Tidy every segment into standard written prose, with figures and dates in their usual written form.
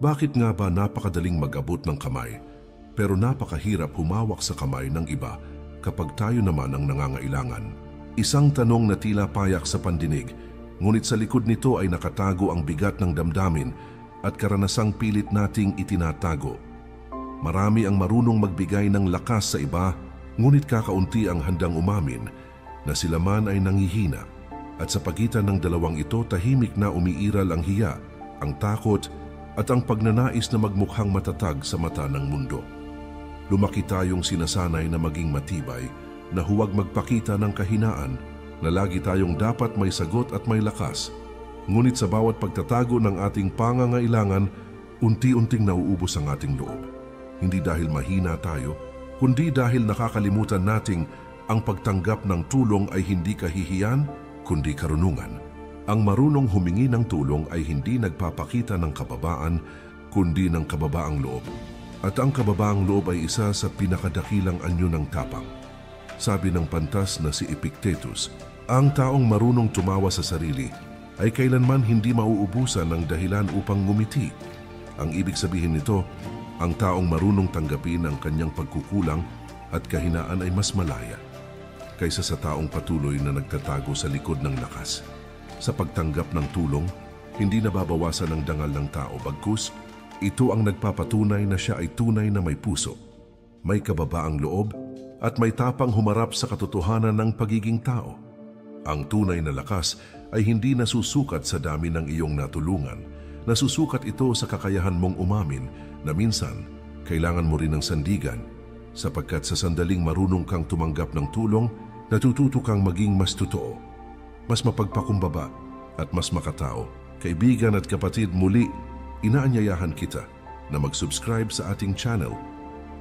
Bakit nga ba napakadaling mag-abot ng kamay, pero napakahirap humawak sa kamay ng iba kapag tayo naman ang nangangailangan? Isang tanong na tila payak sa pandinig, ngunit sa likod nito ay nakatago ang bigat ng damdamin at karanasang pilit nating itinatago. Marami ang marunong magbigay ng lakas sa iba, ngunit kakaunti ang handang umamin na sila man ay nanghihina. At sa pagitan ng dalawang ito, tahimik na umiiral ang hiya, ang takot, at ang pagnanais na magmukhang matatag sa mata ng mundo. Lumaki tayong sinasanay na maging matibay, na huwag magpakita ng kahinaan, na lagi tayong dapat may sagot at may lakas. Ngunit sa bawat pagtatago ng ating pangangailangan, unti-unting nauubos ang ating loob. Hindi dahil mahina tayo, kundi dahil nakakalimutan nating ang pagtanggap ng tulong ay hindi kahihiyan, kundi karunungan. Ang marunong humingi ng tulong ay hindi nagpapakita ng kababaan, kundi ng kababaang loob. At ang kababaang loob ay isa sa pinakadakilang anyo ng tapang. Sabi ng pantas na si Epictetus, ang taong marunong tumawa sa sarili ay kailanman hindi mauubusan ng dahilan upang ngumiti. Ang ibig sabihin nito, ang taong marunong tanggapin ang kanyang pagkukulang at kahinaan ay mas malaya kaysa sa taong patuloy na nagtatago sa likod ng lakas. Sa pagtanggap ng tulong, hindi nababawasan ang dangal ng tao, bagkus ito ang nagpapatunay na siya ay tunay na may puso, may kababaang loob, at may tapang humarap sa katotohanan ng pagiging tao. Ang tunay na lakas ay hindi nasusukat sa dami ng iyong natulungan. Nasusukat ito sa kakayahan mong umamin na minsan kailangan mo rin ng sandigan, sapagkat sa sandaling marunong kang tumanggap ng tulong, natututo kang maging mas totoo, mas mapagpakumbaba at mas makatao. Kaibigan at kapatid, muli inaanyayahan kita na mag-subscribe sa ating channel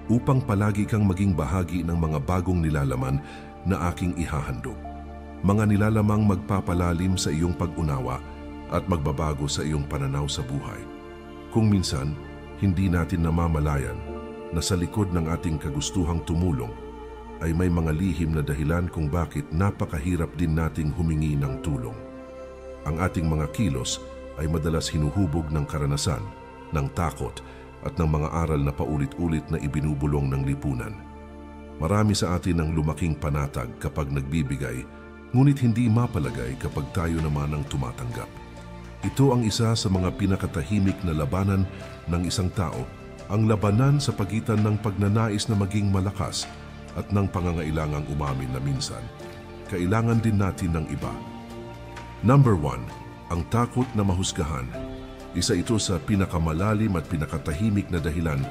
upang palagi kang maging bahagi ng mga bagong nilalaman na aking ihahandog. Mga nilalamang magpapalalim sa iyong pag-unawa at magbabago sa iyong pananaw sa buhay. Kung minsan, hindi natin namamalayan na sa likod ng ating kagustuhang tumulong ay may mga lihim na dahilan kung bakit napakahirap din nating humingi ng tulong. Ang ating mga kilos ay madalas hinuhubog ng karanasan, ng takot at ng mga aral na paulit-ulit na ibinubulong ng lipunan. Marami sa atin ang lumaking panatag kapag nagbibigay, ngunit hindi mapalagay kapag tayo naman ang tumatanggap. Ito ang isa sa mga pinakatahimik na labanan ng isang tao, ang labanan sa pagitan ng pagnanais na maging malakas at ng pangangailangang umamin na minsan kailangan din natin ng iba. Number 1, ang takot na mahusgahan. Isa ito sa pinakamalalim at pinakatahimik na dahilan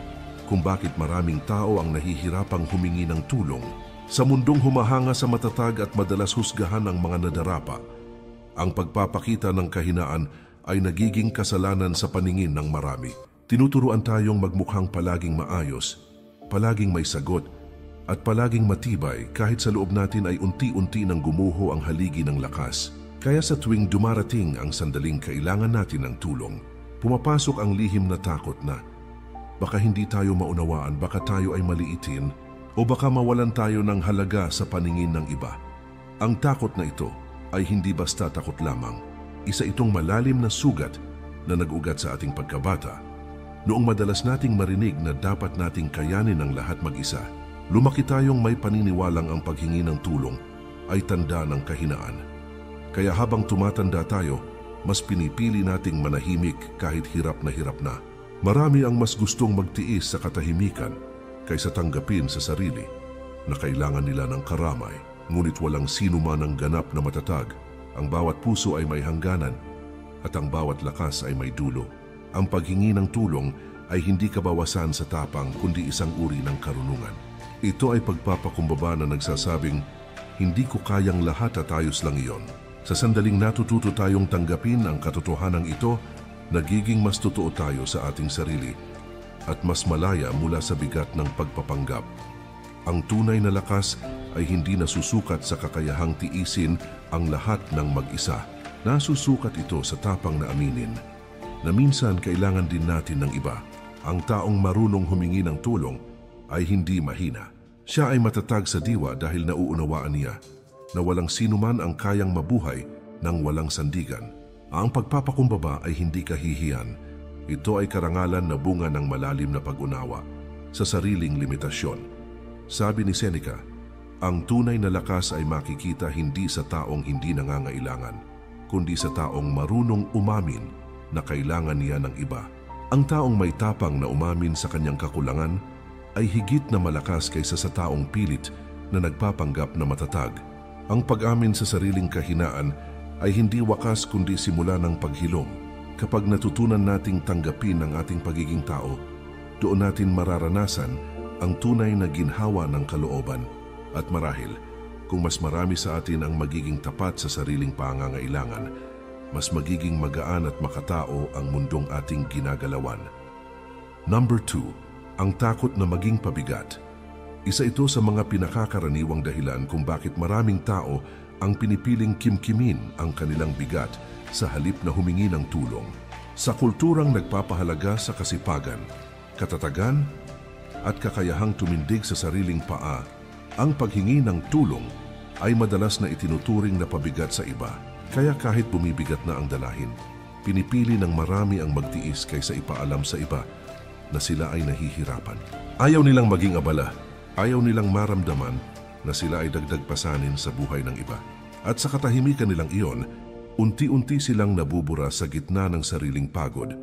kung bakit maraming tao ang nahihirapang humingi ng tulong. Sa mundong humahanga sa matatag at madalas husgahan ang mga nadarapa, ang pagpapakita ng kahinaan ay nagiging kasalanan sa paningin ng marami. Tinuturuan tayong magmukhang palaging maayos, palaging may sagot, at palaging matibay kahit sa loob natin ay unti-unti nang gumuho ang haligi ng lakas. Kaya sa tuwing dumarating ang sandaling kailangan natin ng tulong, pumapasok ang lihim na takot na baka hindi tayo maunawaan, baka tayo ay maliitin, o baka mawalan tayo ng halaga sa paningin ng iba. Ang takot na ito ay hindi basta takot lamang. Isa itong malalim na sugat na nag-ugat sa ating pagkabata. Noong madalas nating marinig na dapat nating kayanin ang lahat mag-isa, lumaki tayong may paniniwalang ang paghingi ng tulong ay tanda ng kahinaan. Kaya habang tumatanda tayo, mas pinipili nating manahimik kahit hirap na. Marami ang mas gustong magtiis sa katahimikan kaysa tanggapin sa sarili na kailangan nila ng karamay. Ngunit walang sino man ang ganap na matatag. Ang bawat puso ay may hangganan at ang bawat lakas ay may dulo. Ang paghingi ng tulong ay hindi kabawasan sa tapang kundi isang uri ng karunungan. Ito ay pagpapakumbaba na nagsasabing, hindi ko kayang lahat at ayos lang iyon. Sa sandaling natututo tayong tanggapin ang katotohanan ito, nagiging mas totoo tayo sa ating sarili at mas malaya mula sa bigat ng pagpapanggap. Ang tunay na lakas ay hindi nasusukat sa kakayahang tiisin ang lahat ng mag-isa. Nasusukat ito sa tapang na aminin na minsan kailangan din natin ng iba. Ang taong marunong humingi ng tulong ay hindi mahina. Siya ay matatag sa diwa dahil nauunawaan niya na walang sinuman ang kayang mabuhay ng walang sandigan. Ang pagpapakumbaba ay hindi kahihiyan, Ito ay karangalan na bunga ng malalim na pag-unawa sa sariling limitasyon. Sabi ni Seneca, ang tunay na lakas ay makikita hindi sa taong hindi nangangailangan, kundi sa taong marunong umamin na kailangan niya ng iba. Ang taong may tapang na umamin sa kanyang kakulangan ay higit na malakas kaysa sa taong pilit na nagpapanggap na matatag. Ang pag-amin sa sariling kahinaan ay hindi wakas kundi simula ng paghilom. Kapag natutunan nating tanggapin ang ating pagiging tao, doon natin mararanasan ang tunay na ginhawa ng kalooban. At marahil, kung mas marami sa atin ang magiging tapat sa sariling pangangailangan, mas magiging magaan at makatao ang mundong ating ginagalawan. Number 2, ang takot na maging pabigat. Isa ito sa mga pinakakaraniwang dahilan kung bakit maraming tao ang pinipiling kimkimin ang kanilang bigat sa halip na humingi ng tulong. Sa kulturang nagpapahalaga sa kasipagan, katatagan, at kakayahang tumindig sa sariling paa, ang paghingi ng tulong ay madalas na itinuturing na pabigat sa iba. Kaya kahit bumibigat na ang dalahin, pinipili ng marami ang magtiis kaysa ipaalam sa iba na sila ay nahihirapan. Ayaw nilang maging abala. Ayaw nilang maramdaman na sila ay dagdag pasanin sa buhay ng iba. At sa katahimikan nilang iyon, unti-unti silang nabubura sa gitna ng sariling pagod.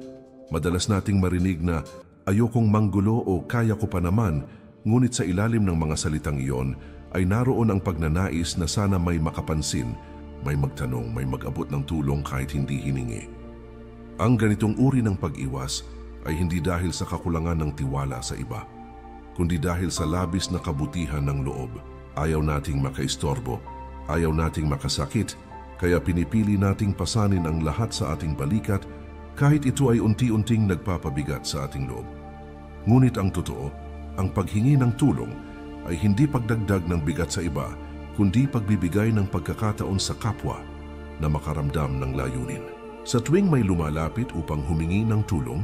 Madalas nating marinig na ayokong manggulo o kaya ko pa naman, ngunit sa ilalim ng mga salitang iyon ay naroon ang pagnanais na sana may makapansin, may magtanong, may mag-abot ng tulong kahit hindi hiningi. Ang ganitong uri ng pag-iwas ay hindi dahil sa kakulangan ng tiwala sa iba, kundi dahil sa labis na kabutihan ng loob. Ayaw nating makaistorbo, ayaw nating makasakit, kaya pinipili nating pasanin ang lahat sa ating balikat kahit ito ay unti-unting nagpapabigat sa ating loob. Ngunit ang totoo, ang paghingi ng tulong ay hindi pagdagdag ng bigat sa iba, kundi pagbibigay ng pagkakataon sa kapwa na makaramdam ng layunin. Sa tuwing may lumalapit upang humingi ng tulong,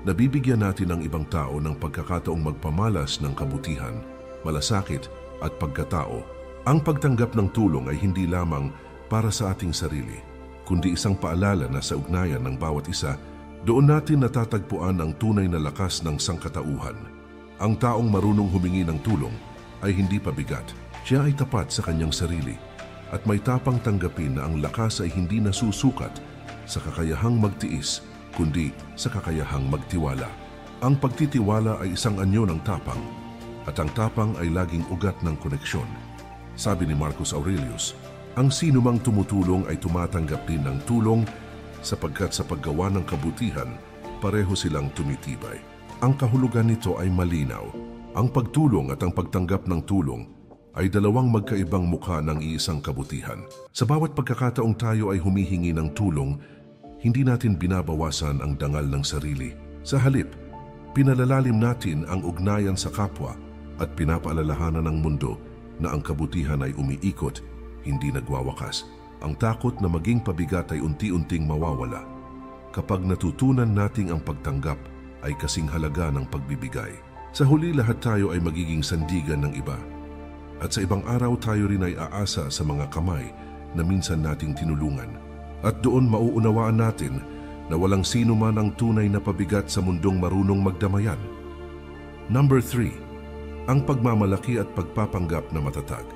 nabibigyan natin ang ibang tao ng pagkakataong magpamalas ng kabutihan, malasakit at pagkatao. Ang pagtanggap ng tulong ay hindi lamang para sa ating sarili, kundi isang paalala na sa ugnayan ng bawat isa, doon natin natatagpuan ang tunay na lakas ng sangkatauhan. Ang taong marunong humingi ng tulong ay hindi pabigat. Siya ay tapat sa kanyang sarili at may tapang tanggapin na ang lakas ay hindi nasusukat sa kakayahang magtiis, kundi sa kakayahang magtiwala. Ang pagtitiwala ay isang anyo ng tapang, at ang tapang ay laging ugat ng koneksyon. Sabi ni Marcus Aurelius, ang sinumang tumutulong ay tumatanggap din ng tulong sapagkat sa paggawa ng kabutihan, pareho silang tumitibay. Ang kahulugan nito ay malinaw. Ang pagtulong at ang pagtanggap ng tulong ay dalawang magkaibang mukha ng iisang kabutihan. Sa bawat pagkakataong tayo ay humihingi ng tulong, hindi natin binabawasan ang dangal ng sarili. Sa halip, pinalalalim natin ang ugnayan sa kapwa at pinapaalalahanan ng mundo na ang kabutihan ay umiikot, hindi nagwawakas. Ang takot na maging pabigat ay unti-unting mawawala kapag natutunan nating ang pagtanggap ay kasing halaga ng pagbibigay. Sa huli, lahat tayo ay magiging sandigan ng iba. At sa ibang araw tayo rin ay aasa sa mga kamay na minsan nating tinulungan. At doon mauunawaan natin na walang sino man ang tunay na pabigat sa mundong marunong magdamayan. Number 3, ang pagmamalaki at pagpapanggap na matatag.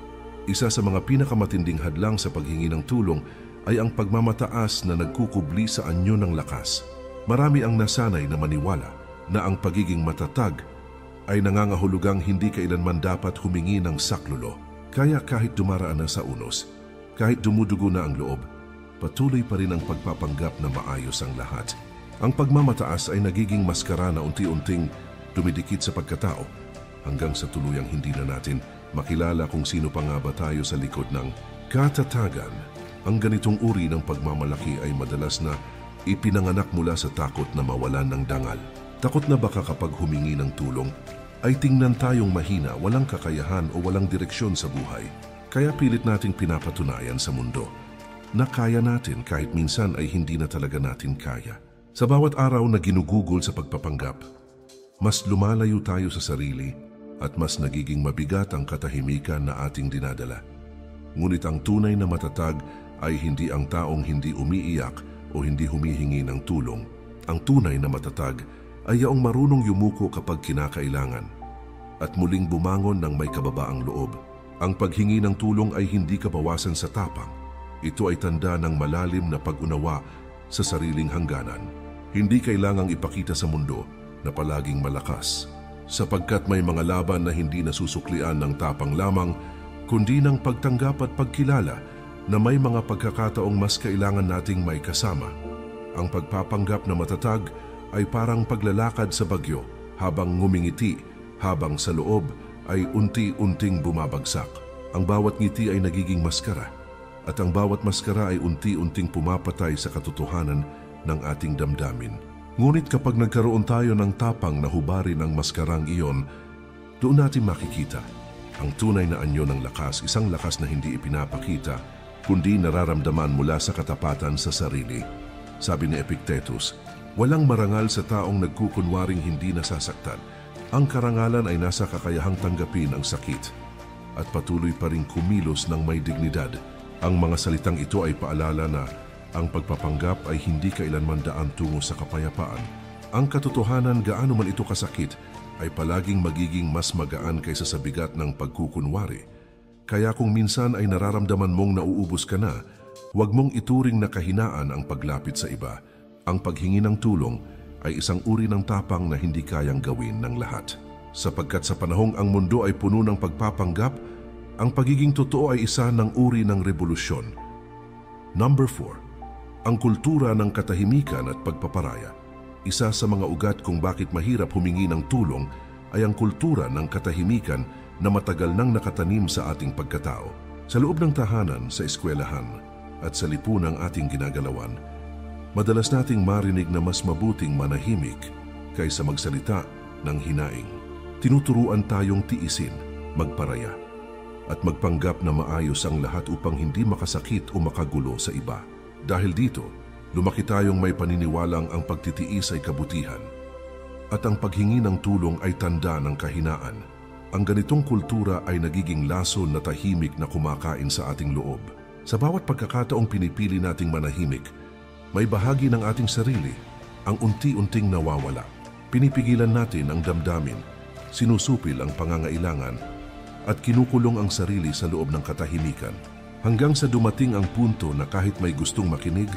Isa sa mga pinakamatinding hadlang sa paghingi ng tulong ay ang pagmamataas na nagkukubli sa anyo ng lakas. Marami ang nasanay na maniwala na ang pagiging matatag ay nangangahulugang hindi kailanman dapat humingi ng saklolo. Kaya kahit dumaraan na sa unos, kahit dumudugo na ang loob, patuloy pa rin ang pagpapanggap na maayos ang lahat. Ang pagmamataas ay nagiging maskara na unti-unting dumidikit sa pagkatao hanggang sa tuluyang hindi na natin makilala kung sino pa nga ba tayo sa likod ng katatagan. Ang ganitong uri ng pagmamalaki ay madalas na ipinanganak mula sa takot na mawalan ng dangal. Takot na baka kapag humingi ng tulong, ay tingnan tayong mahina, walang kakayahan o walang direksyon sa buhay. Kaya pilit nating pinapatunayan sa mundo na kaya natin kahit minsan ay hindi na talaga natin kaya. Sa bawat araw na ginugugol sa pagpapanggap, mas lumalayo tayo sa sarili at mas nagiging mabigat ang katahimikan na ating dinadala. Ngunit ang tunay na matatag ay hindi ang taong hindi umiiyak o hindi humihingi ng tulong. Ang tunay na matatag ay yaong marunong yumuko kapag kinakailangan at muling bumangon ng may kababaang loob. Ang paghingi ng tulong ay hindi kabawasan sa tapang. Ito ay tanda ng malalim na pag-unawa sa sariling hangganan. Hindi kailangang ipakita sa mundo na palaging malakas, sapagkat may mga laban na hindi nasusuklian ng tapang lamang, kundi ng pagtanggap at pagkilala na may mga pagkakataong mas kailangan nating may kasama. Ang pagpapanggap na matatag ay parang paglalakad sa bagyo habang ngumingiti, habang sa loob ay unti-unting bumabagsak. Ang bawat ngiti ay nagiging maskara, at ang bawat maskara ay unti-unting pumapatay sa katotohanan ng ating damdamin. Ngunit kapag nagkaroon tayo ng tapang na hubarin ang maskarang iyon, doon natin makikita ang tunay na anyo ng lakas, isang lakas na hindi ipinapakita, kundi nararamdaman mula sa katapatan sa sarili. Sabi ni Epictetus, walang marangal sa taong nagkukunwaring hindi nasasaktan. Ang karangalan ay nasa kakayahang tanggapin ang sakit at patuloy pa rin kumilos ng may dignidad. Ang mga salitang ito ay paalala na ang pagpapanggap ay hindi kailanman daan tungo sa kapayapaan. Ang katotohanan, gaano man ito kasakit, ay palaging magiging mas magaan kaysa sa bigat ng pagkukunwari. Kaya kung minsan ay nararamdaman mong nauubos ka na, huwag mong ituring na kahinaan ang paglapit sa iba. Ang paghingi ng tulong ay isang uri ng tapang na hindi kayang gawin ng lahat. Sapagkat sa panahong ang mundo ay puno ng pagpapanggap, ang pagiging totoo ay isa ng uri ng revolusyon. Number 4. Ang kultura ng katahimikan at pagpaparaya. Isa sa mga ugat kung bakit mahirap humingi ng tulong ay ang kultura ng katahimikan na matagal nang nakatanim sa ating pagkatao. Sa loob ng tahanan, sa eskwelahan, at sa lipunang ating ginagalawan, madalas nating marinig na mas mabuting manahimik kaysa magsalita ng hinaing. Tinuturuan tayong tiisin, magparaya, at magpanggap na maayos ang lahat upang hindi makasakit o makagulo sa iba. Dahil dito, lumaki tayong may paniniwalang ang pagtitiis ay kabutihan at ang paghingi ng tulong ay tanda ng kahinaan. Ang ganitong kultura ay nagiging lason na tahimik na kumakain sa ating loob. Sa bawat pagkakataong pinipili nating manahimik, may bahagi ng ating sarili ang unti-unting nawawala. Pinipigilan natin ang damdamin, sinusupil ang pangangailangan, at kinukulong ang sarili sa loob ng katahimikan. Hanggang sa dumating ang punto na kahit may gustong makinig,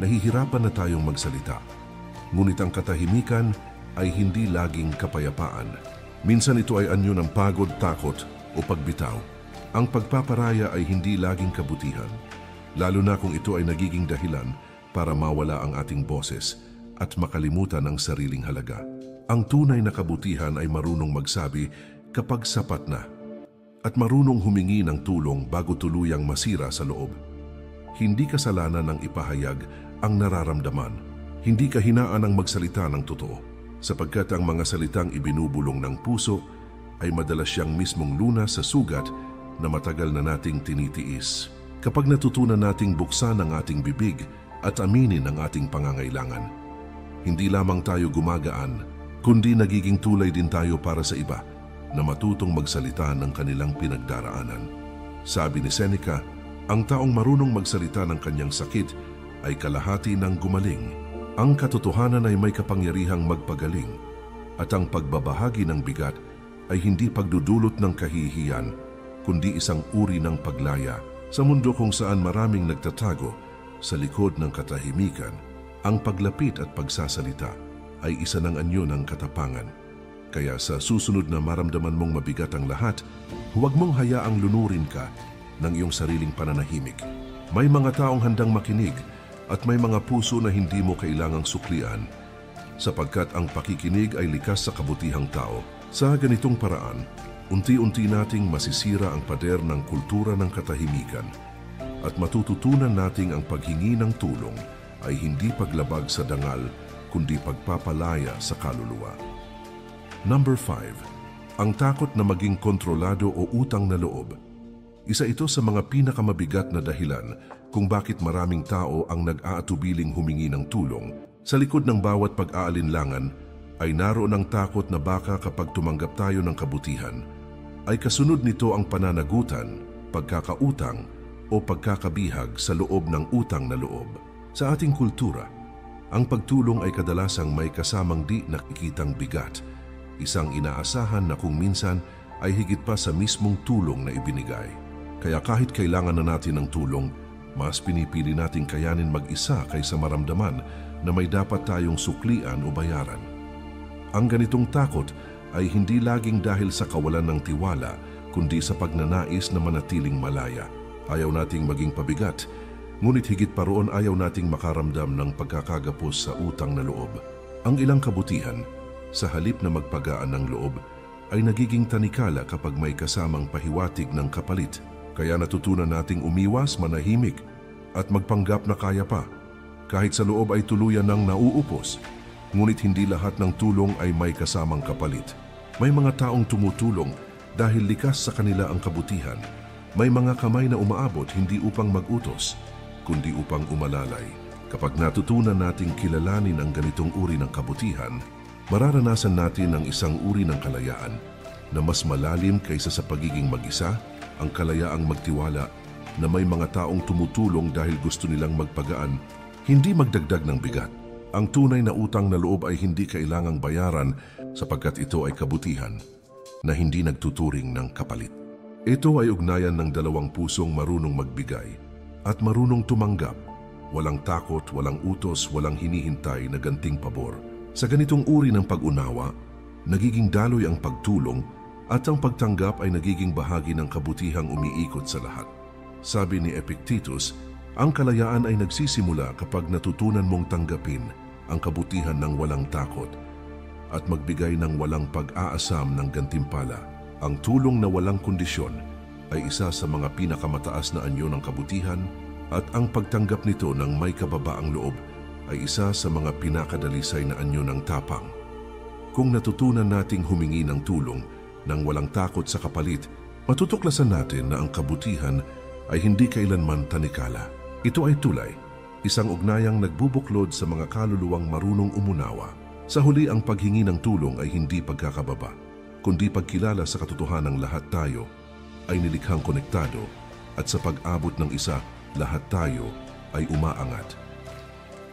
nahihirapan na tayong magsalita. Ngunit ang katahimikan ay hindi laging kapayapaan. Minsan ito ay anyo ng pagod, takot o pagbitaw. Ang pagpaparaya ay hindi laging kabutihan, lalo na kung ito ay nagiging dahilan para mawala ang ating boses at makalimutan ang sariling halaga. Ang tunay na kabutihan ay marunong magsabi kapag sapat na at marunong humingi ng tulong bago tuluyang masira sa loob. Hindi kasalanan ng ipahayag ang nararamdaman. Hindi kahinaan ang magsalita ng totoo, sapagkat ang mga salitang ibinubulong ng puso ay madalas siyang mismong lunas sa sugat na matagal na nating tinitiis. Kapag natutunan nating buksan ang ating bibig at aminin ang ating pangangailangan, hindi lamang tayo gumagaan, kundi nagiging tulay din tayo para sa iba na matutong magsalita ng kanilang pinagdaraanan. Sabi ni Seneca, ang taong marunong magsalita ng kanyang sakit ay kalahati ng gumaling. Ang katotohanan ay may kapangyarihang magpagaling, at ang pagbabahagi ng bigat ay hindi pagdudulot ng kahihiyan, kundi isang uri ng paglaya. Sa mundo kung saan maraming nagtatago sa likod ng katahimikan, ang paglapit at pagsasalita ay isa ng anyo ng katapangan. Kaya sa susunod na maramdaman mong mabigat ang lahat, huwag mong hayaang lunurin ka ng iyong sariling pananahimik. May mga taong handang makinig at may mga puso na hindi mo kailangang suklian, sapagkat ang pakikinig ay likas sa kabutihang tao. Sa ganitong paraan, unti-unti nating masisira ang pader ng kultura ng katahimikan at matututunan nating ang paghingi ng tulong ay hindi paglabag sa dangal, kundi pagpapalaya sa kaluluwa. Number 5. Ang takot na maging kontrolado o utang na loob. Isa ito sa mga pinakamabigat na dahilan kung bakit maraming tao ang nag-aatubiling humingi ng tulong. Sa likod ng bawat pag-aalinlangan ay naroon ang takot na baka kapag tumanggap tayo ng kabutihan, ay kasunod nito ang pananagutan, pagkakautang o pagkakabihag sa loob ng utang na loob. Sa ating kultura, Ang pagtulong ay kadalasang may kasamang di nakikitang bigat, isang inaasahan na kung minsan ay higit pa sa mismong tulong na ibinigay. Kaya kahit kailangan na natin ng tulong, mas pinipili nating kayanin mag-isa kaysa maramdaman na may dapat tayong suklian o bayaran. Ang ganitong takot ay hindi laging dahil sa kawalan ng tiwala, kundi sa pagnanais na manatiling malaya. Ayaw nating maging pabigat, ngunit higit pa roon ayaw nating makaramdam ng pagkakagapos sa utang na loob. Ang ilang kabutihan, sa halip na magpagaan ng loob, ay nagiging tanikala kapag may kasamang pahiwatig ng kapalit. Kaya natutunan nating umiwas, manahimik, at magpanggap na kaya pa. Kahit sa loob ay tuluyan ng nauupos, ngunit hindi lahat ng tulong ay may kasamang kapalit. May mga taong tumutulong dahil likas sa kanila ang kabutihan. May mga kamay na umaabot hindi upang mag-utos, kundi upang umalalay. Kapag natutunan nating kilalanin ang ganitong uri ng kabutihan, mararanasan natin ang isang uri ng kalayaan na mas malalim kaysa sa pagiging mag-isa, ang kalayaang magtiwala na may mga taong tumutulong dahil gusto nilang magpagaan, hindi magdagdag ng bigat. Ang tunay na utang na loob ay hindi kailangang bayaran sapagkat ito ay kabutihan na hindi nagtuturing ng kapalit. Ito ay ugnayan ng dalawang pusong marunong magbigay at marunong tumanggap, walang takot, walang utos, walang hinihintay na ganting pabor. Sa ganitong uri ng pag-unawa, nagiging daloy ang pagtulong at ang pagtanggap ay nagiging bahagi ng kabutihang umiikot sa lahat. Sabi ni Epictetus, ang kalayaan ay nagsisimula kapag natutunan mong tanggapin ang kabutihan ng walang takot at magbigay ng walang pag-aasam ng gantimpala. Ang tulong na walang kondisyon ay isa sa mga pinakamataas na anyo ng kabutihan at ang pagtanggap nito ng may kababaang loob ay isa sa mga pinakadalisay na anyo ng tapang. Kung natutunan nating humingi ng tulong nang walang takot sa kapalit, matutuklasan natin na ang kabutihan ay hindi kailanman tanikala. Ito ay tulay, isang ugnayang nagbubuklod sa mga kaluluwang marunong umunawa. Sa huli, ang paghingi ng tulong ay hindi pagkakababa, kundi pagkilala sa katotohanan ng lahat tayo ay nilikhang konektado at sa pag-abot ng isa, lahat tayo ay umaangat.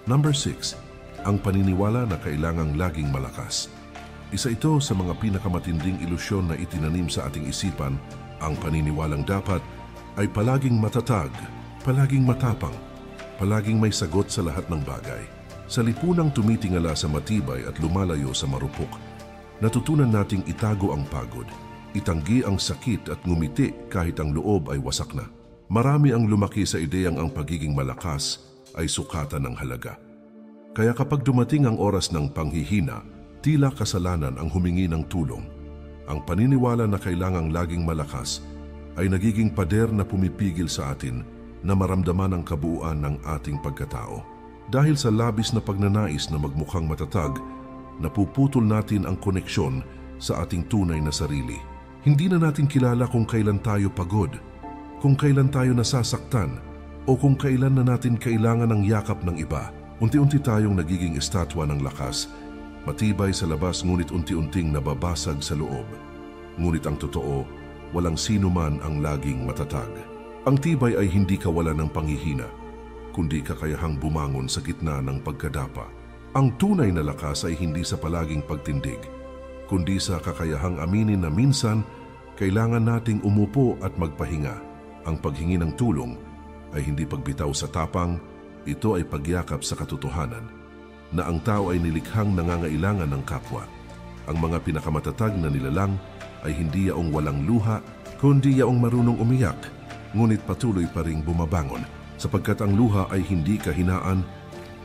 Number 6. Ang paniniwala na kailangang laging malakas. Isa ito sa mga pinakamatinding ilusyon na itinanim sa ating isipan. Ang paniniwalang dapat ay palaging matatag, palaging matapang, palaging may sagot sa lahat ng bagay. Sa lipunang tumitingala sa matibay at lumalayo sa marupok, natutunan nating itago ang pagod, itanggi ang sakit at ngumiti kahit ang loob ay wasak na. Marami ang lumaki sa ideyang ang pagiging malakas ay sukatan ng halaga. Kaya kapag dumating ang oras ng panghihina, tila kasalanan ang humingi ng tulong. Ang paniniwala na kailangang laging malakas ay nagiging pader na pumipigil sa atin na maramdaman ang kabuuan ng ating pagkatao. Dahil sa labis na pagnanais na magmukhang matatag, napuputol natin ang koneksyon sa ating tunay na sarili. Hindi na natin kilala kung kailan tayo pagod, kung kailan tayo nasasaktan, o kung kailan na natin kailangan ng yakap ng iba. Unti-unti tayong nagiging estatwa ng lakas, matibay sa labas ngunit unti-unting nababasag sa loob. Ngunit ang totoo, walang sino man ang laging matatag. Ang tibay ay hindi kawalan ng panghihina, kundi kakayahang bumangon sa gitna ng pagkadapa. Ang tunay na lakas ay hindi sa palaging pagtindig, kundi sa kakayahang aminin na minsan kailangan nating umupo at magpahinga. Ang paghingi ng tulong ay hindi pagbitaw sa tapang, ito ay pagyakap sa katotohanan na ang tao ay nilikhang nangangailangan ng kapwa. Ang mga pinakamatatag na nilalang ay hindi yaong walang luha, kundi yaong marunong umiyak, ngunit patuloy pa ring bumabangon, sapagkat ang luha ay hindi kahinaan,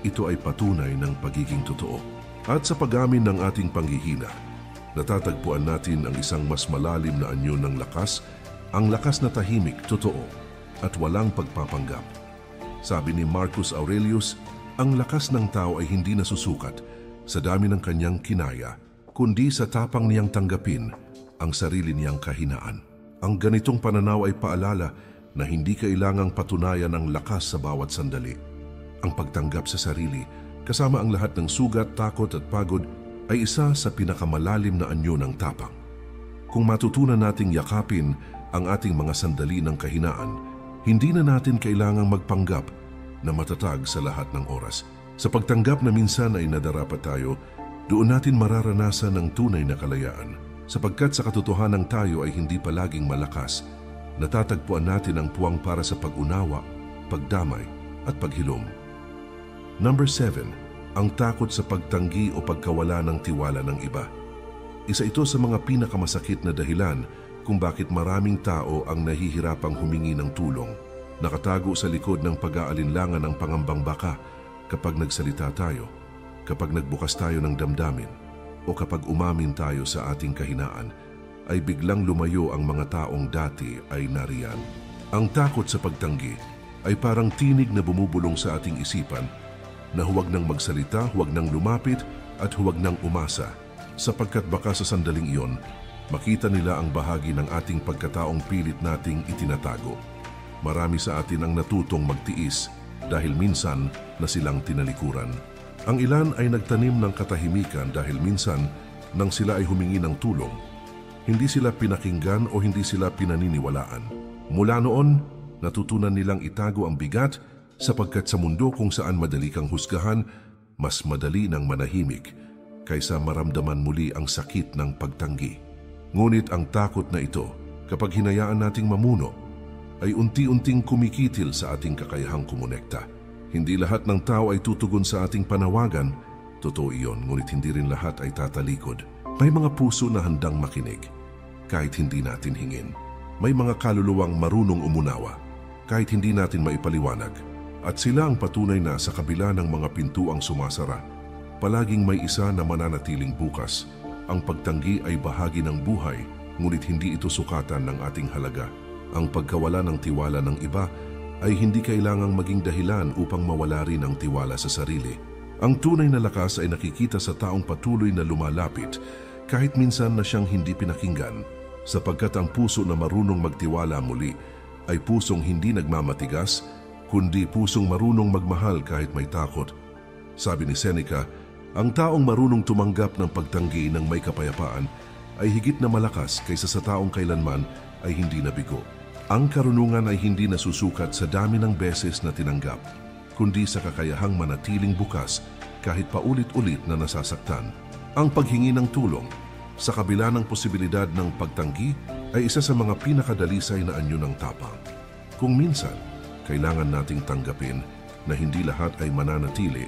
ito ay patunay ng pagiging totoo. At sa pag-amin ng ating panghihina, natatagpuan natin ang isang mas malalim na anyo ng lakas, ang lakas na tahimik, totoo, at walang pagpapanggap. Sabi ni Marcus Aurelius, ang lakas ng tao ay hindi nasusukat sa dami ng kanyang kinaya, kundi sa tapang niyang tanggapin ang sarili niyang kahinaan. Ang ganitong pananaw ay paalala na hindi kailangang patunayan ang lakas sa bawat sandali. Ang pagtanggap sa sarili, kasama ang lahat ng sugat, takot at pagod, ay isa sa pinakamalalim na anyo ng tapang. Kung matutunan nating yakapin ang ating mga sandali ng kahinaan, hindi na natin kailangang magpanggap na matatag sa lahat ng oras. Sa pagtanggap na minsan ay nadarapat tayo, doon natin mararanasan ang tunay na kalayaan. Sapagkat sa katotohanan tayo ay hindi palaging malakas, natatagpuan natin ang puwang para sa pag-unawa, pagdamay at paghilom. Number 7, ang takot sa pagtanggi o pagkawala ng tiwala ng iba. Isa ito sa mga pinakamasakit na dahilan kung bakit maraming tao ang nahihirapang humingi ng tulong. Nakatago sa likod ng pag-aalinlangan ng pangambang baka kapag nagsalita tayo, kapag nagbukas tayo ng damdamin, o kapag umamin tayo sa ating kahinaan, ay biglang lumayo ang mga taong dati ay nariyan. Ang takot sa pagtanggi ay parang tinig na bumubulong sa ating isipan na huwag nang magsalita, huwag nang lumapit at huwag nang umasa, sapagkat baka sa sandaling iyon, makita nila ang bahagi ng ating pagkataong pilit nating itinatago. Marami sa atin ang natutong magtiis dahil minsan na silang tinalikuran. Ang ilan ay nagtanim ng katahimikan dahil minsan nang sila ay humingi ng tulong, hindi sila pinakinggan o hindi sila pinaniniwalaan. Mula noon, natutunan nilang itago ang bigat sapagkat sa mundo kung saan madali kang husgahan, mas madali nang manahimik kaysa maramdaman muli ang sakit ng pagtanggi. Ngunit ang takot na ito, kapag hinayaan nating mamuno, ay unti-unting kumikitil sa ating kakayahang kumonekta. Hindi lahat ng tao ay tutugon sa ating panawagan. Totoo iyon, ngunit hindi rin lahat ay tatalikod. May mga puso na handang makinig, kahit hindi natin hingin. May mga kaluluwang marunong umunawa, kahit hindi natin maipaliwanag. At sila ang patunay na sa kabila ng mga pintuang sumasara, palaging may isa na mananatiling bukas. Ang pagtanggi ay bahagi ng buhay, ngunit hindi ito sukatan ng ating halaga. Ang pagkawala ng tiwala ng iba ay hindi kailangang maging dahilan upang mawala rin ang tiwala sa sarili. Ang tunay na lakas ay nakikita sa taong patuloy na lumalapit kahit minsan na siyang hindi pinakinggan, sapagkat ang puso na marunong magtiwala muli ay pusong hindi nagmamatigas, kundi pusong marunong magmahal kahit may takot. Sabi ni Seneca, ang taong marunong tumanggap ng pagtanggi ng may kapayapaan ay higit na malakas kaysa sa taong kailanman ay hindi nabigo. Ang karunungan ay hindi nasusukat sa dami ng beses na tinanggap, kundi sa kakayahang manatiling bukas kahit paulit-ulit na nasasaktan. Ang paghingi ng tulong sa kabila ng posibilidad ng pagtanggi ay isa sa mga pinakadalisay na anyo ng tapang. Kung minsan, kailangan nating tanggapin na hindi lahat ay mananatili,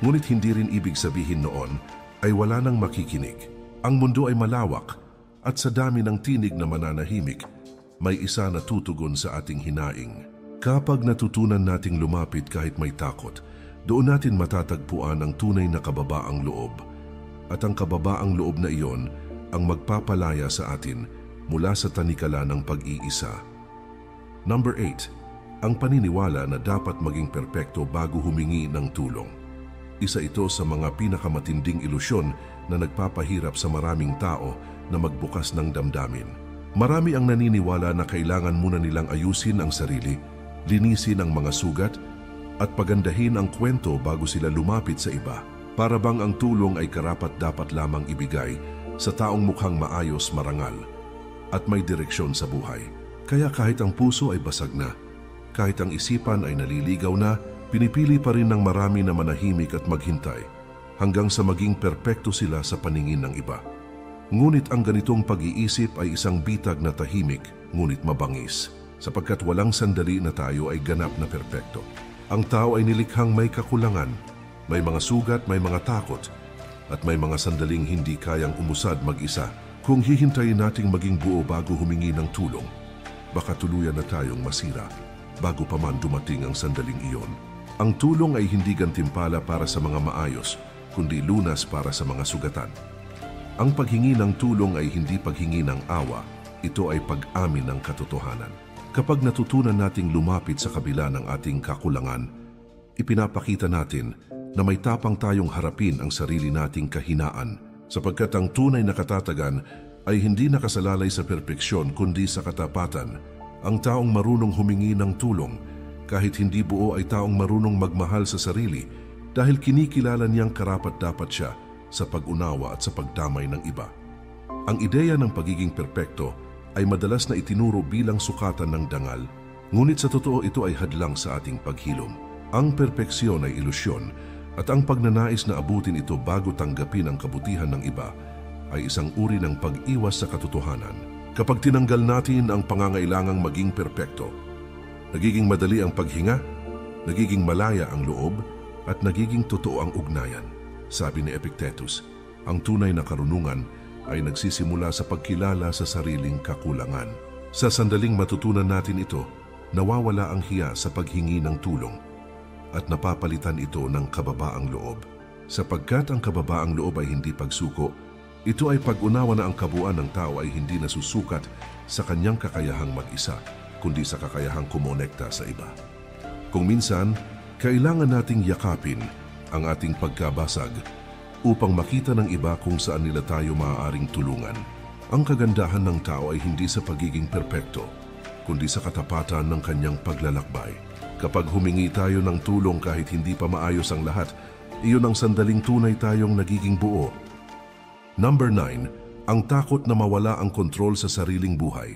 ngunit hindi rin ibig sabihin noon ay wala nang makikinig. Ang mundo ay malawak at sa dami ng tinig na mananahimik, may isa na tutugon sa ating hinaing. Kapag natutunan nating lumapit kahit may takot, doon natin matatagpuan ang tunay na kababaang loob. At ang kababaang loob na iyon ang magpapalaya sa atin mula sa tanikala ng pag-iisa. Number 8. Ang paniniwala na dapat maging perpekto bago humingi ng tulong. Isa ito sa mga pinakamatinding ilusyon na nagpapahirap sa maraming tao na magbukas ng damdamin. Marami ang naniniwala na kailangan muna nilang ayusin ang sarili, linisin ang mga sugat, at pagandahin ang kwento bago sila lumapit sa iba. Para bang ang tulong ay karapat-dapat lamang ibigay sa taong mukhang maayos, marangal, at may direksyon sa buhay. Kaya kahit ang puso ay basag na, kahit ang isipan ay naliligaw na, pinipili pa rin ng marami na manahimik at maghintay hanggang sa maging perpekto sila sa paningin ng iba. Ngunit ang ganitong pag-iisip ay isang bitag na tahimik, ngunit mabangis, sapagkat walang sandali na tayo ay ganap na perpekto. Ang tao ay nilikhang may kakulangan, may mga sugat, may mga takot, at may mga sandaling hindi kayang umusad mag-isa. Kung hihintayin nating maging buo bago humingi ng tulong, baka tuluyan na tayong masira bago pa man dumating ang sandaling iyon. Ang tulong ay hindi gantimpala para sa mga maayos, kundi lunas para sa mga sugatan. Ang paghingi ng tulong ay hindi paghingi ng awa, ito ay pag-amin ng katotohanan. Kapag natutunan nating lumapit sa kabila ng ating kakulangan, ipinapakita natin na may tapang tayong harapin ang sarili nating kahinaan, sapagkat ang tunay na katatagan ay hindi nakasalalay sa perpeksyon kundi sa katapatan. Ang taong marunong humingi ng tulong, kahit hindi buo, ay taong marunong magmahal sa sarili dahil kinikilala niyang karapat-dapat siya sa pag-unawa at sa pagdamay ng iba. Ang ideya ng pagiging perpekto ay madalas na itinuro bilang sukatan ng dangal, ngunit sa totoo ito ay hadlang sa ating paghilom. Ang perpeksyon ay ilusyon At ang pagnanais na abutin ito bago tanggapin ang kabutihan ng iba ay isang uri ng pag-iwas sa katotohanan. Kapag tinanggal natin ang pangangailangang maging perpekto, nagiging madali ang paghinga, nagiging malaya ang loob, at nagiging totoo ang ugnayan. Sabi ni Epictetus, ang tunay na karunungan ay nagsisimula sa pagkilala sa sariling kakulangan. Sa sandaling matutunan natin ito, nawawala ang hiya sa paghingi ng tulong at napapalitan ito ng kababaang loob. Sapagkat ang kababaang loob ay hindi pagsuko, ito ay pag-unawa na ang kabuuan ng tao ay hindi nasusukat sa kanyang kakayahang mag-isa, kundi sa kakayahang kumonekta sa iba. Kung minsan, kailangan nating yakapin ang ating pagkabasag upang makita ng iba kung saan nila tayo maaaring tulungan. Ang kagandahan ng tao ay hindi sa pagiging perpekto, kundi sa katapatan ng kanyang paglalakbay. Kapag humingi tayo ng tulong kahit hindi pa maayos ang lahat, iyon ang sandaling tunay tayong nagiging buo. Number 9, ang takot na mawala ang kontrol sa sariling buhay.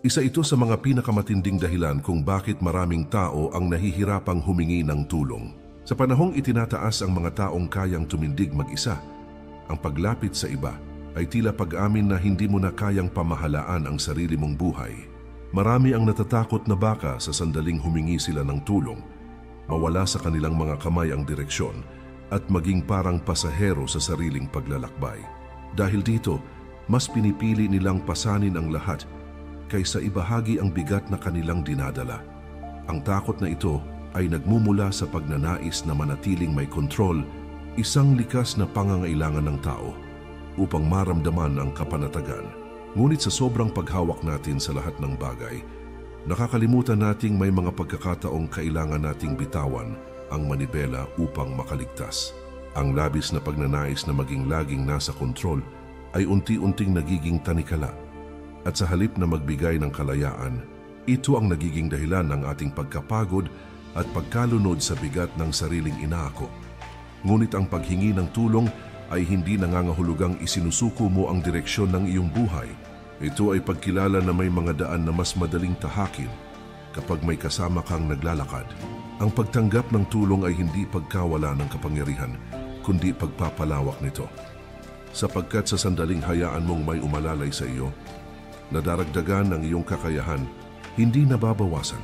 Isa ito sa mga pinakamatinding dahilan kung bakit maraming tao ang nahihirapang humingi ng tulong. Sa panahong itinataas ang mga taong kayang tumindig mag-isa, ang paglapit sa iba ay tila pag-amin na hindi mo na kayang pamahalaan ang sarili mong buhay. Marami ang natatakot na baka sa sandaling humingi sila ng tulong, mawala sa kanilang mga kamay ang direksyon at maging parang pasahero sa sariling paglalakbay. Dahil dito, mas pinipili nilang pasanin ang lahat kaysa ibahagi ang bigat na kanilang dinadala. Ang takot na ito ay nagmumula sa pagnanais na manatiling may kontrol, isang likas na pangangailangan ng tao upang maramdaman ang kapanatagan. Ngunit sa sobrang paghawak natin sa lahat ng bagay, nakakalimutan nating may mga pagkakataong kailangan nating bitawan ang manibela upang makaligtas. Ang labis na pagnanais na maging laging nasa kontrol ay unti-unting nagiging tanikala. At sa halip na magbigay ng kalayaan, ito ang nagiging dahilan ng ating pagkapagod at pagkalunod sa bigat ng sariling inaako. Ngunit ang paghingi ng tulong ay hindi nangangahulugang isinusuko mo ang direksyon ng iyong buhay. Ito ay pagkilala na may mga daan na mas madaling tahakin kapag may kasama kang naglalakad. Ang pagtanggap ng tulong ay hindi pagkawala ng kapangyarihan, kundi pagpapalawak nito. Sapagkat sa sandaling hayaan mong may umalalay sa iyo, nadaragdagan ang iyong kakayahan, hindi nababawasan.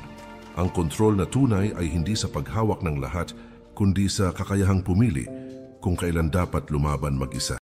Ang kontrol na tunay ay hindi sa paghawak ng lahat, kundi sa kakayahang pumili kung kailan dapat lumaban mag-isa.